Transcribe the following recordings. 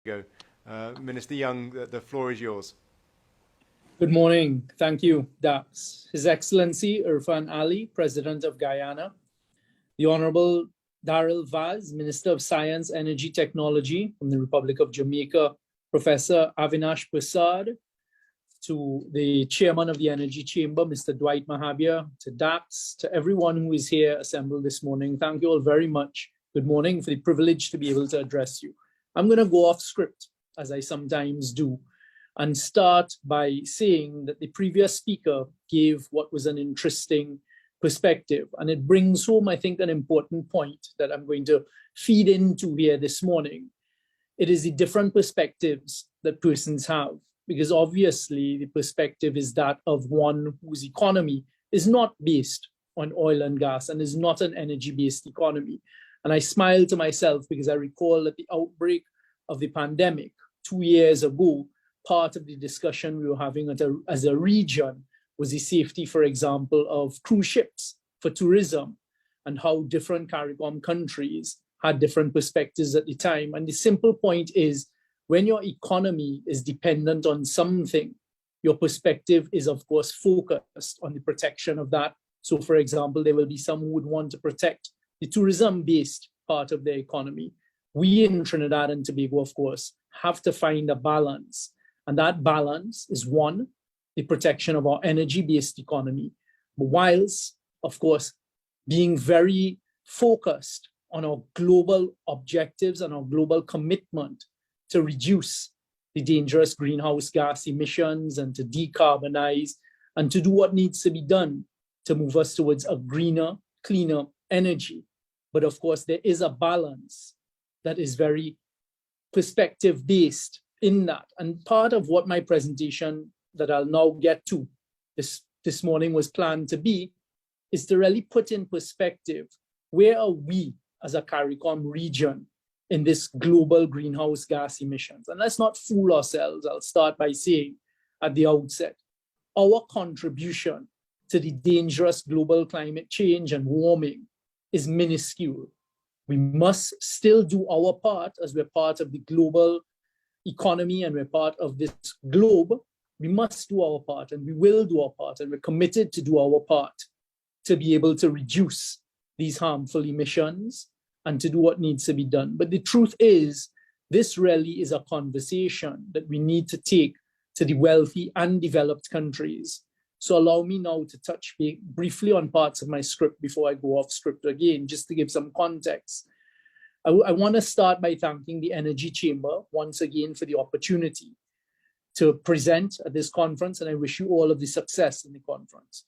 Go. Minister Young, the floor is yours. Good morning. Thank you, Dax. His Excellency Irfan Ali, President of Guyana, the Honorable Daryl Vaz, Minister of Science, Energy, Technology from the Republic of Jamaica, Professor Avinash Prasad, to the Chairman of the Energy Chamber, Mr. Dwight Mahabir, to Dax, to everyone who is here assembled this morning. Thank you all very much. Good morning, for the privilege to be able to address you. I'm going to go off script, as I sometimes do, and start by saying that the previous speaker gave what was an interesting perspective. And it brings home, I think, an important point that I'm going to feed into here this morning. It is the different perspectives that persons have, because obviously the perspective is that of one whose economy is not based on oil and gas and is not an energy-based economy. And I smile to myself because I recall at the outbreak of the pandemic 2 years ago, part of the discussion we were having as a region was the safety, for example, of cruise ships for tourism and how different CARICOM countries had different perspectives at the time. And the simple point is, when your economy is dependent on something, your perspective is, of course, focused on the protection of that. So, for example, there will be some who would want to protect the tourism-based part of their economy. We in Trinidad and Tobago, of course, have to find a balance. And that balance is, one, the protection of our energy-based economy, but whilst, of course, being very focused on our global objectives and our global commitment to reduce the dangerous greenhouse gas emissions and to decarbonize and to do what needs to be done to move us towards a greener, cleaner energy. But of course, there is a balance that is very perspective-based in that. And part of what my presentation that I'll now get to this morning was planned to be is to really put in perspective, where are we as a CARICOM region in this global greenhouse gas emissions? And let's not fool ourselves. I'll start by saying at the outset, our contribution to the dangerous global climate change and warming is minuscule. We must still do our part as we're part of the global economy and we're part of this globe. We must do our part and we will do our part, and we're committed to do our part to be able to reduce these harmful emissions and to do what needs to be done. But the truth is, this really is a conversation that we need to take to the wealthy and developed countries. So allow me now to touch briefly on parts of my script before I go off script again, just to give some context. I want to start by thanking the Energy Chamber once again for the opportunity to present at this conference, and I wish you all of the success in the conference.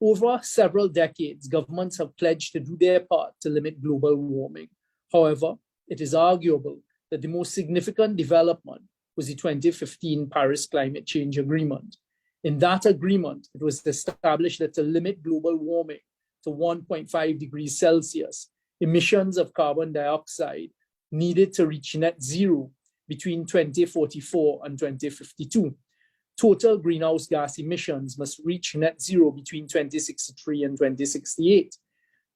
Over several decades, governments have pledged to do their part to limit global warming. However, it is arguable that the most significant development was the 2015 Paris Climate Change Agreement. In that agreement, it was established that to limit global warming to 1.5 degrees Celsius, emissions of carbon dioxide needed to reach net zero between 2044 and 2052. Total greenhouse gas emissions must reach net zero between 2063 and 2068.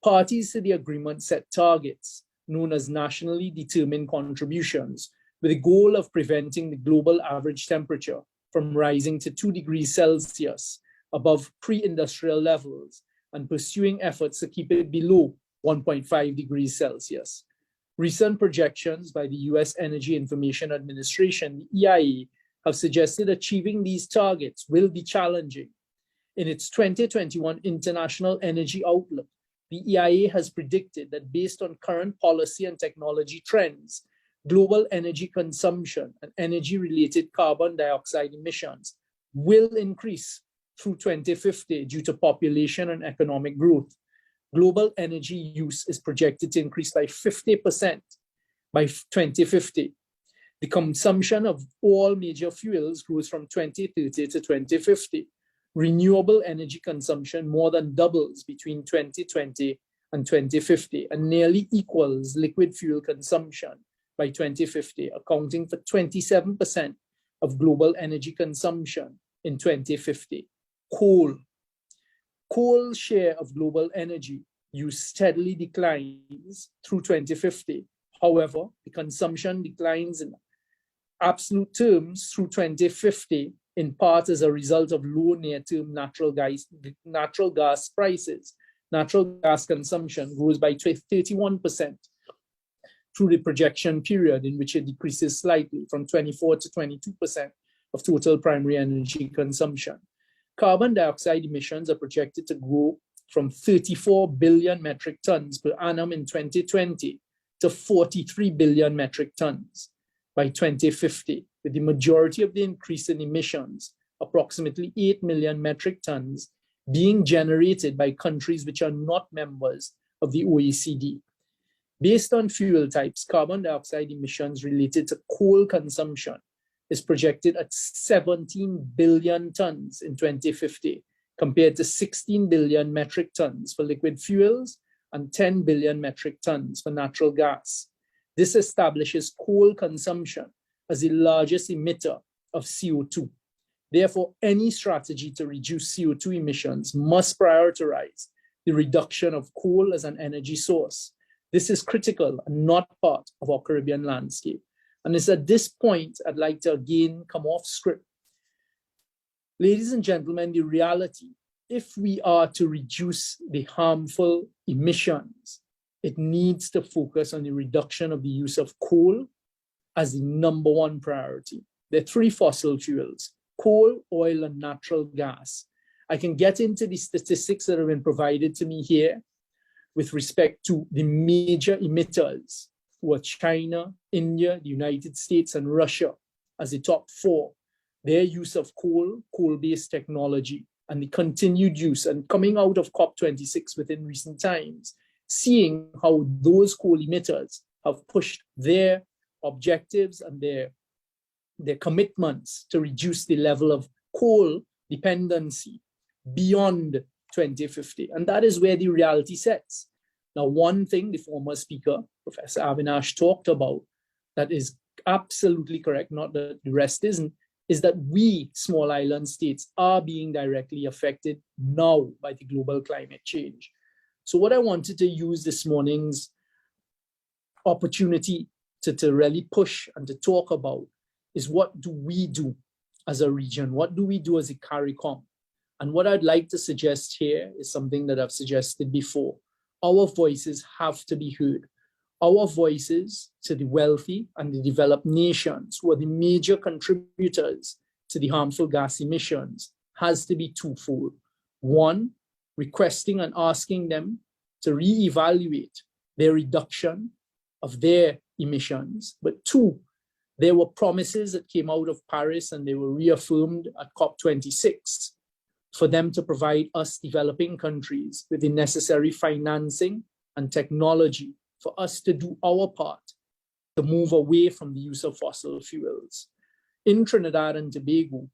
Parties to the agreement set targets known as nationally determined contributions with the goal of preventing the global average temperature from rising to 2 degrees Celsius above pre-industrial levels and pursuing efforts to keep it below 1.5 degrees Celsius. Recent projections by the US Energy Information Administration, the EIA, have suggested achieving these targets will be challenging. In its 2021 International Energy Outlook, the EIA has predicted that based on current policy and technology trends, global energy consumption and energy-related carbon dioxide emissions will increase through 2050 due to population and economic growth. Global energy use is projected to increase by 50% by 2050. The consumption of all major fuels grows from 2030 to 2050. Renewable energy consumption more than doubles between 2020 and 2050 and nearly equals liquid fuel consumption by 2050, accounting for 27% of global energy consumption in 2050. Coal share of global energy use steadily declines through 2050. However, the consumption declines absolute terms through 2050, in part as a result of low near-term natural gas prices. Natural gas consumption grows by 31% through the projection period, in which it decreases slightly from 24 to 22% of total primary energy consumption. Carbon dioxide emissions are projected to grow from 34 billion metric tons per annum in 2020 to 43 billion metric tons by 2050, with the majority of the increase in emissions, approximately 8 million metric tons, being generated by countries which are not members of the OECD. Based on fuel types, carbon dioxide emissions related to coal consumption is projected at 17 billion tons in 2050, compared to 16 billion metric tons for liquid fuels and 10 billion metric tons for natural gas. This establishes coal consumption as the largest emitter of CO2. Therefore, any strategy to reduce CO2 emissions must prioritize the reduction of coal as an energy source. This is critical and not part of our Caribbean landscape. And it's at this point I'd like to again come off script. Ladies and gentlemen, the reality, if we are to reduce the harmful emissions, it needs to focus on the reduction of the use of coal as the number one priority. There are three fossil fuels: coal, oil, and natural gas. I can get into the statistics that have been provided to me here with respect to the major emitters, who are China, India, the United States, and Russia as the top four. Their use of coal, coal-based technology, and the continued use, and coming out of COP26 within recent times, seeing how those coal emitters have pushed their objectives and their commitments to reduce the level of coal dependency beyond 2050. And that is where the reality sets. Now, one thing the former speaker, Professor Avinash, talked about that is absolutely correct, not that the rest isn't, is that we, small island states, are being directly affected now by the global climate change. So what I wanted to use this morning's opportunity to really push and to talk about is, what do we do as a region? What do we do as a CARICOM? And what I'd like to suggest here is something that I've suggested before. Our voices have to be heard. Our voices to the wealthy and the developed nations, who are the major contributors to the harmful gas emissions, has to be twofold. One, requesting and asking them to reevaluate their reduction of their emissions. But two, there were promises that came out of Paris and they were reaffirmed at COP26 for them to provide us developing countries with the necessary financing and technology for us to do our part to move away from the use of fossil fuels. In Trinidad and Tobago,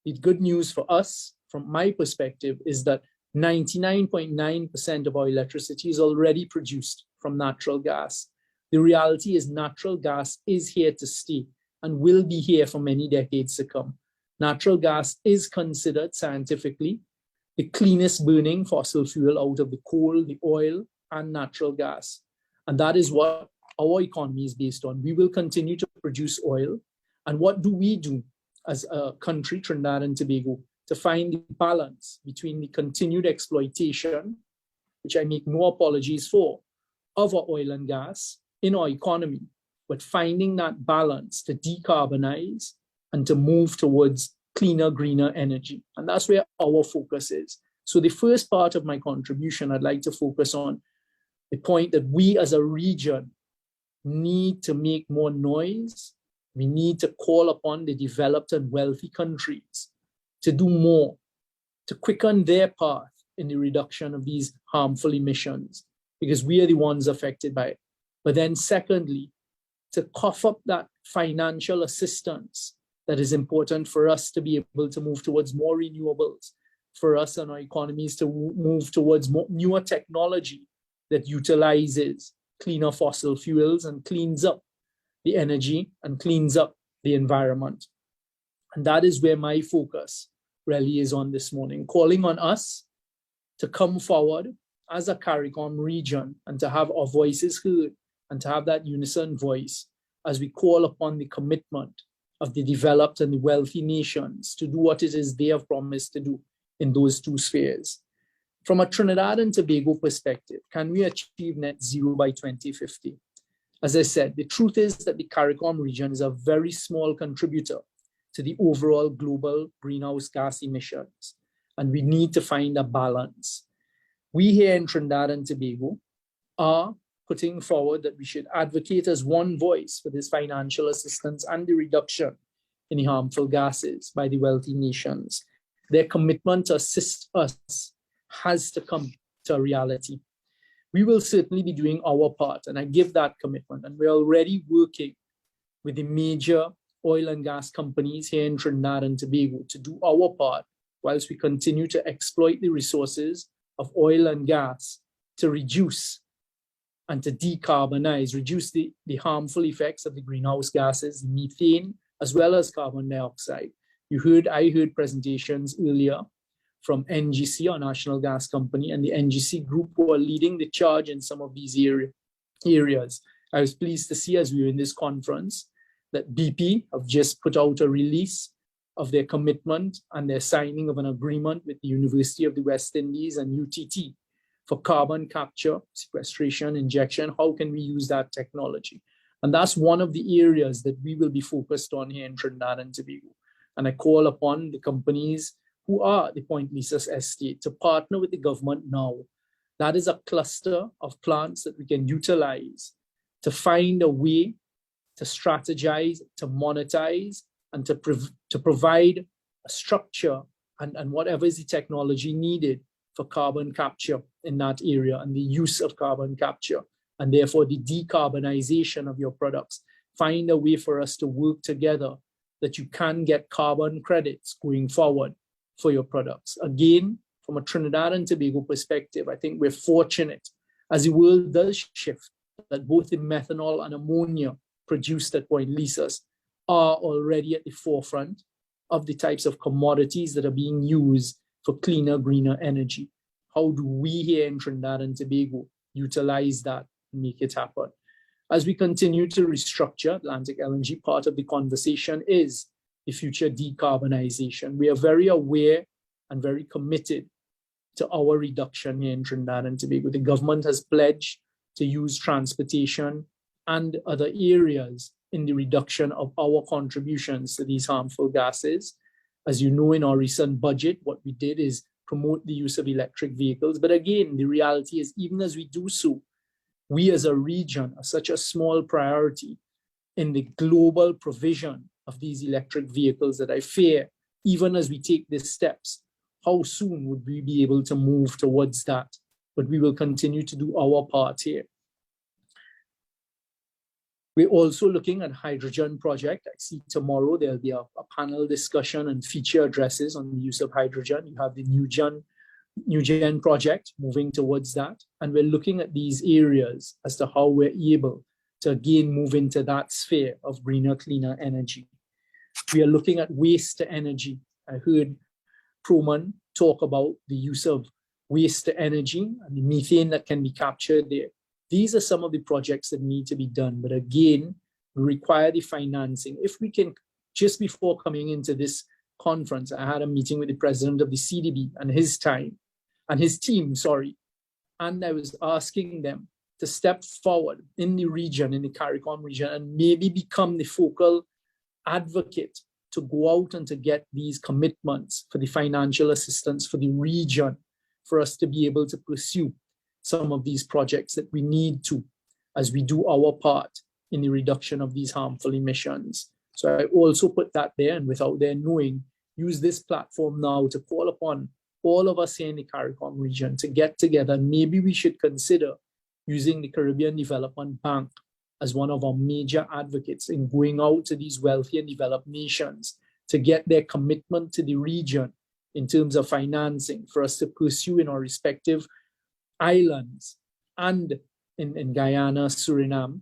the good news for us, from my perspective, is that 99.9% of our electricity is already produced from natural gas. The reality is natural gas is here to stay and will be here for many decades to come. Natural gas is considered scientifically the cleanest burning fossil fuel out of the coal, the oil, and natural gas. And that is what our economy is based on. We will continue to produce oil. And what do we do as a country, Trinidad and Tobago, to find the balance between the continued exploitation, which I make no apologies for, of our oil and gas in our economy, but finding that balance to decarbonize and to move towards cleaner, greener energy. And that's where our focus is. So the first part of my contribution, I'd like to focus on the point that we as a region need to make more noise. We need to call upon the developed and wealthy countries to do more, to quicken their path in the reduction of these harmful emissions, because we are the ones affected by it. But then secondly, to cough up that financial assistance that is important for us to be able to move towards more renewables, for us and our economies to move towards more, newer technology that utilizes cleaner fossil fuels and cleans up the energy and cleans up the environment. And that is where my focus really is on this morning, calling on us to come forward as a CARICOM region and to have our voices heard and to have that unison voice as we call upon the commitment of the developed and the wealthy nations to do what it is they have promised to do in those two spheres. From a Trinidad and Tobago perspective, can we achieve net zero by 2050? As I said, the truth is that the CARICOM region is a very small contributor to the overall global greenhouse gas emissions, and we need to find a balance. We here in Trinidad and Tobago are putting forward that we should advocate as one voice for this financial assistance and the reduction in the harmful gases by the wealthy nations. Their commitment to assist us has to come to a reality. We will certainly be doing our part, and I give that commitment. And we're already working with the major oil and gas companies here in Trinidad and Tobago to do our part whilst we continue to exploit the resources of oil and gas to reduce and to decarbonize, reduce the harmful effects of the greenhouse gases, methane, as well as carbon dioxide. I heard presentations earlier from NGC, our national gas company, and the NGC group who are leading the charge in some of these areas. I was pleased to see as we were in this conference that BP have just put out a release of their commitment and their signing of an agreement with the University of the West Indies and UTT for carbon capture, sequestration, injection. How can we use that technology? And that's one of the areas that we will be focused on here in Trinidad and Tobago. And I call upon the companies who are at the Point Lisas estate to partner with the government now. That is a cluster of plants that we can utilize to find a way to strategize, to monetize, and to provide a structure and whatever is the technology needed for carbon capture in that area and the use of carbon capture, and therefore the decarbonization of your products. Find a way for us to work together that you can get carbon credits going forward for your products. Again, from a Trinidad and Tobago perspective, I think we're fortunate as the world does shift that both the methanol and ammonia produced at Point Lisas are already at the forefront of the types of commodities that are being used for cleaner, greener energy. How do we here in Trinidad and Tobago utilize that and make it happen? As we continue to restructure Atlantic LNG, part of the conversation is the future decarbonization. We are very aware and very committed to our reduction here in Trinidad and Tobago. The government has pledged to use transportation and other areas in the reduction of our contributions to these harmful gases. As you know, in our recent budget, what we did is promote the use of electric vehicles. But again, the reality is, even as we do so, we as a region are such a small priority in the global provision of these electric vehicles that I fear, even as we take these steps, how soon would we be able to move towards that? But we will continue to do our part here. We're also looking at hydrogen project. I see tomorrow there'll be a panel discussion and feature addresses on the use of hydrogen. You have the New Gen project moving towards that. And we're looking at these areas as to how we're able to again move into that sphere of greener, cleaner energy. We are looking at waste to energy. I heard Proman talk about the use of waste to energy and the methane that can be captured there. These are some of the projects that need to be done. But again, we require the financing. If we can, just before coming into this conference, I had a meeting with the president of the CDB and his team, and I was asking them to step forward in the region, in the CARICOM region, and maybe become the focal advocate to go out and to get these commitments for the financial assistance for the region, for us to be able to pursue some of these projects that we need to, as we do our part in the reduction of these harmful emissions. So I also put that there, and without their knowing, use this platform now to call upon all of us here in the CARICOM region to get together. Maybe we should consider using the Caribbean Development Bank as one of our major advocates in going out to these wealthy and developed nations to get their commitment to the region in terms of financing for us to pursue in our respective islands and in Guyana, Suriname,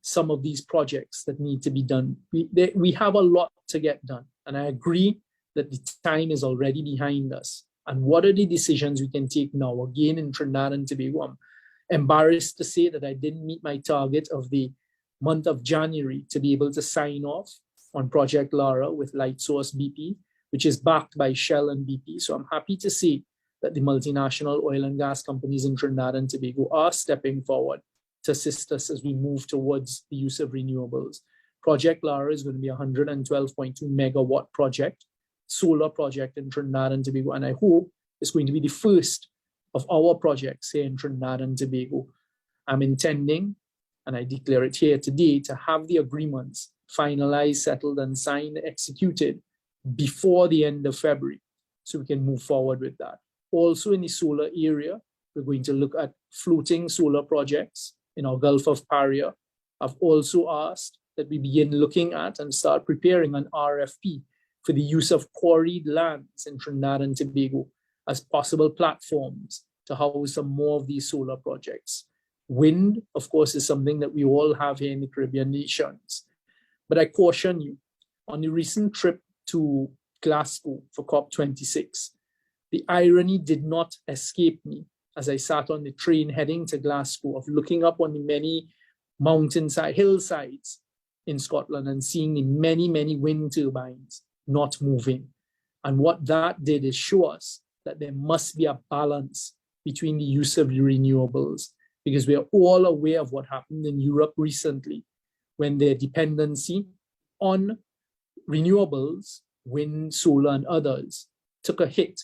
some of these projects that need to be done. We have a lot to get done. And I agree that the time is already behind us. And what are the decisions we can take now? Again, in Trinidad and Tobago, I'm embarrassed to say that I didn't meet my target of the month of January to be able to sign off on Project Lara with Lightsource BP, which is backed by Shell and BP. So I'm happy to see that the multinational oil and gas companies in Trinidad and Tobago are stepping forward to assist us as we move towards the use of renewables. Project Lara is going to be a 112.2 megawatt project, solar project in Trinidad and Tobago, and I hope it's going to be the first of our projects here in Trinidad and Tobago. I'm intending, and I declare it here today, to have the agreements finalized, settled, and signed, executed before the end of February, so we can move forward with that. Also in the solar area, we're going to look at floating solar projects in our Gulf of Paria. I've also asked that we begin looking at and start preparing an RFP for the use of quarried lands in Trinidad and Tobago as possible platforms to house some more of these solar projects. Wind, of course, is something that we all have here in the Caribbean nations. But I caution you, on the recent trip to Glasgow for COP26, the irony did not escape me as I sat on the train heading to Glasgow of looking up on the many mountainside, hillsides in Scotland and seeing the many, many wind turbines not moving. And what that did is show us that there must be a balance between the use of renewables, because we are all aware of what happened in Europe recently when their dependency on renewables, wind, solar, and others, took a hit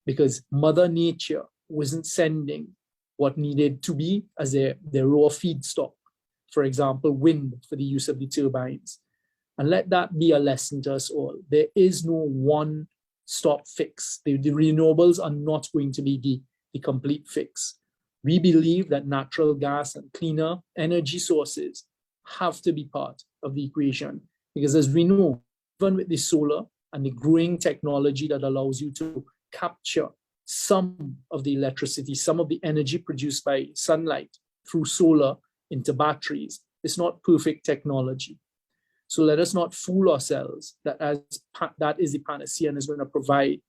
because Mother Nature wasn't sending what needed to be as their raw feedstock, for example, wind for the use of the turbines. And let that be a lesson to us all. There is no one-stop fix. The renewables are not going to be the complete fix. We believe that natural gas and cleaner energy sources have to be part of the equation, because as we know, even with the solar and the growing technology that allows you to capture some of the electricity, some of the energy produced by sunlight through solar into batteries, it's not perfect technology. So let us not fool ourselves that that is the panacea and is going to provide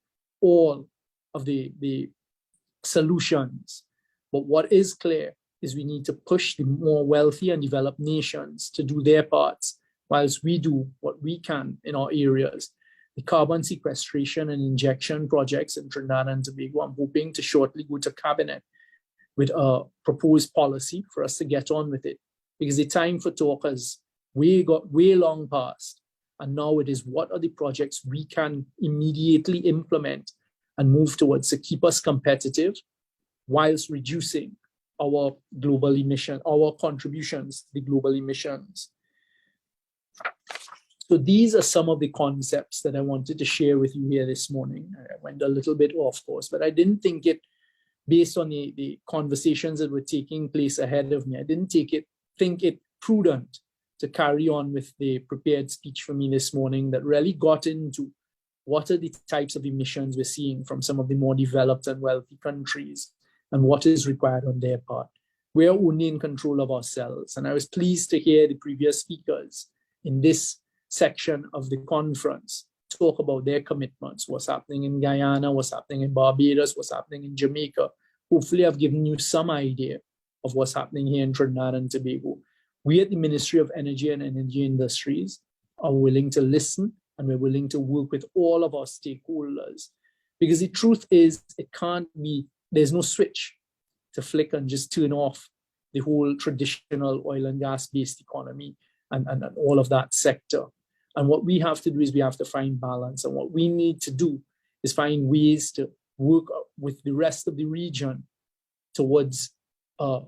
all of the solutions. But what is clear is we need to push the more wealthy and developed nations to do their parts, whilst we do what we can in our areas. The carbon sequestration and injection projects in Trinidad and Tobago, I'm hoping to shortly go to Cabinet with a proposed policy for us to get on with it, because the time for talk has got way long past, and now it is what are the projects we can immediately implement and move towards to keep us competitive whilst reducing our global emission, our contributions to the global emissions. So these are some of the concepts that I wanted to share with you here this morning. I went a little bit off course, but I didn't think it, based on the conversations that were taking place ahead of me, I didn't think it prudent to carry on with the prepared speech for me this morning that really got into what are the types of emissions we're seeing from some of the more developed and wealthy countries and what is required on their part. We are only in control of ourselves. And I was pleased to hear the previous speakers in this section of the conference talk about their commitments, what's happening in Guyana, what's happening in Barbados, what's happening in Jamaica. Hopefully I've given you some idea of what's happening here in Trinidad and Tobago. We at the Ministry of Energy and Energy Industries are willing to listen, and we're willing to work with all of our stakeholders, because the truth is it can't be, there's no switch to flick and just turn off the whole traditional oil and gas based economy and all of that sector. And what we have to do is we have to find balance. And what we need to do is find ways to work with the rest of the region towards a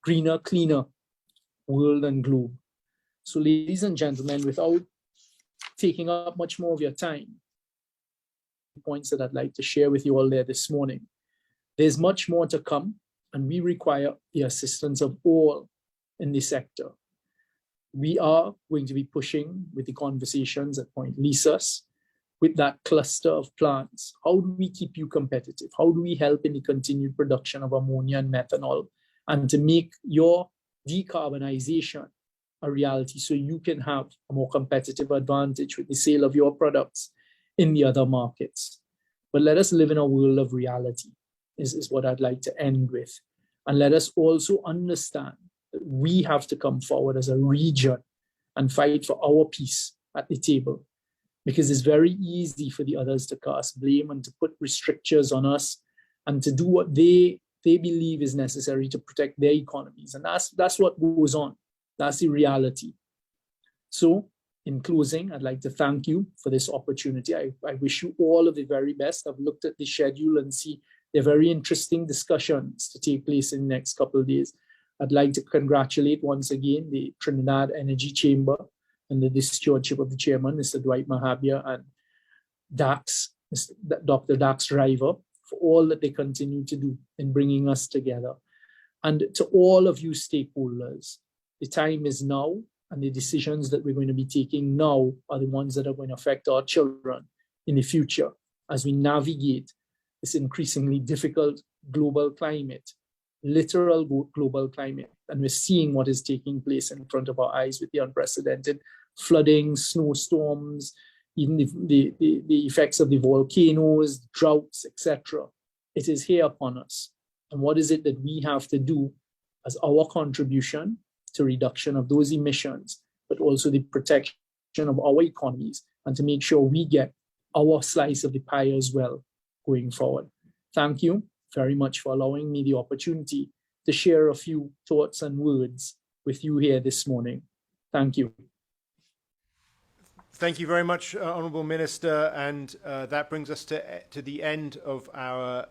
greener, cleaner world and globe. So ladies and gentlemen, without taking up much more of your time, points that I'd like to share with you all there this morning. There's much more to come, and we require the assistance of all in the sector. We are going to be pushing with the conversations at Point Lisas with that cluster of plants. How do we keep you competitive? How do we help in the continued production of ammonia and methanol, and to make your decarbonization a reality so you can have a more competitive advantage with the sale of your products in the other markets? But let us live in a world of reality, is what I'd like to end with. And let us also understand that we have to come forward as a region and fight for our peace at the table, because it's very easy for the others to cast blame and to put restrictions on us and to do what they believe is necessary to protect their economies. And that's what goes on. That's the reality. So in closing, I'd like to thank you for this opportunity. I wish you all of the very best. I've looked at the schedule and see there are very interesting discussions to take place in the next couple of days. I'd like to congratulate once again the Trinidad Energy Chamber under the stewardship of the chairman, Mr. Dwight Mahabia, and Dr. Dax Driver, for all that they continue to do in bringing us together. And to all of you stakeholders, the time is now, and the decisions that we're going to be taking now are the ones that are going to affect our children in the future as we navigate this increasingly difficult global climate, literal global climate. And we're seeing what is taking place in front of our eyes with the unprecedented flooding, snowstorms, even the effects of the volcanoes, droughts, etc. It is here upon us. And what is it that we have to do as our contribution to reduction of those emissions, but also the protection of our economies, and to make sure we get our slice of the pie as well going forward. Thank you very much for allowing me the opportunity to share a few thoughts and words with you here this morning. Thank you. Thank you very much, Honourable Minister, and that brings us to the end of our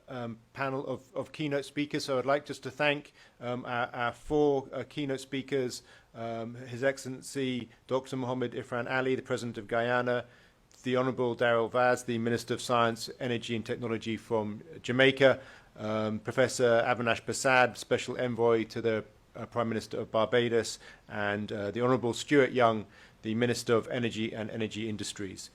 panel of keynote speakers. So I'd like just to thank our four keynote speakers, His Excellency Dr. Mohammed Irfan Ali, the President of Guyana, the Honourable Daryl Vaz, the Minister of Science, Energy and Technology from Jamaica, Professor Avinash Prasad, Special Envoy to the Prime Minister of Barbados, and the Honourable Stuart Young, the Minister of Energy and Energy Industries.